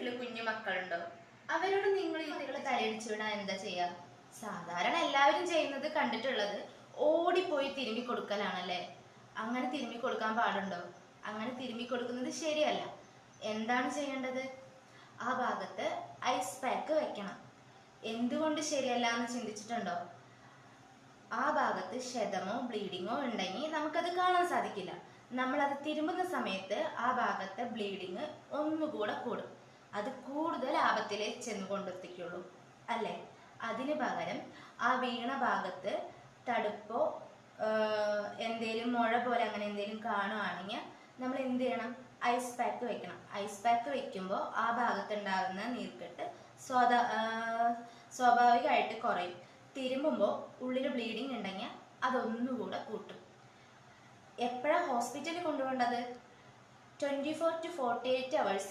വീട്ടില് കുഞ്ഞു മക്കളുണ്ടോ? അവരോട് നിങ്ങൾ ഇതികളെ തലയിടിച്ചു വിടാൻ എന്താ ചെയ്യാ? സാധാരണ എല്ലാവരും ചെയ്യുന്നത് കണ്ടിട്ടുള്ളത് ഓടിപ്പോയി തിരുമ്മി കൊടുക്കലാണല്ലേ. അങ്ങനെ തിരുമ്മി കൊടുക്കാൻ പാടുണ്ടോ? അങ്ങനെ തിരുമ്മി കൊടുക്കുന്നത് ശരിയല്ല. എന്താണ് ചെയ്യേണ്ടത്? ആ ഭാഗത്ത് ഐസ് പാക്ക് വെക്കണം. എന്തുകൊണ്ട് ശരിയല്ല എന്ന് ചിന്തിച്ചിട്ടുണ്ടോ? ആ ഭാഗത്ത് ക്ഷതമോ ബ്ലീഡിങ്ങോ ഉണ്ടെങ്കിൽ നമുക്കത് കാണാൻ സാധിക്കില്ല. നമ്മളത് തിരുമ്പുന്ന സമയത്ത് ആ ഭാഗത്തെ ബ്ലീഡിങ് ഒന്നുകൂടെ കൂടും. അത് കൂടുതൽ ആപത്തിലേക്ക് ചെന്ന് കൊണ്ടെത്തിക്കുള്ളൂ അല്ലേ. അതിന് പകരം ആ വീണ ഭാഗത്ത് തടുപ്പോ എന്തേലും മുഴ പോലെ അങ്ങനെ എന്തേലും കാണുകയാണെങ്കിൽ നമ്മൾ എന്ത് ചെയ്യണം? ഐസ് പാക്ക് വെക്കണം. ഐസ് പാക്ക് വെക്കുമ്പോൾ ആ ഭാഗത്തുണ്ടാകുന്ന നീർക്കെട്ട് സ്വാഭാവികമായിട്ട് കുറയും. തിരുമ്പുമ്പോൾ ഉള്ളിൽ ബ്ലീഡിങ് ഉണ്ടെങ്കിൽ അതൊന്നുകൂടെ കൂട്ടും. എപ്പോഴാണ് ഹോസ്പിറ്റലിൽ കൊണ്ടുപോകേണ്ടത്? 24 to 48 hours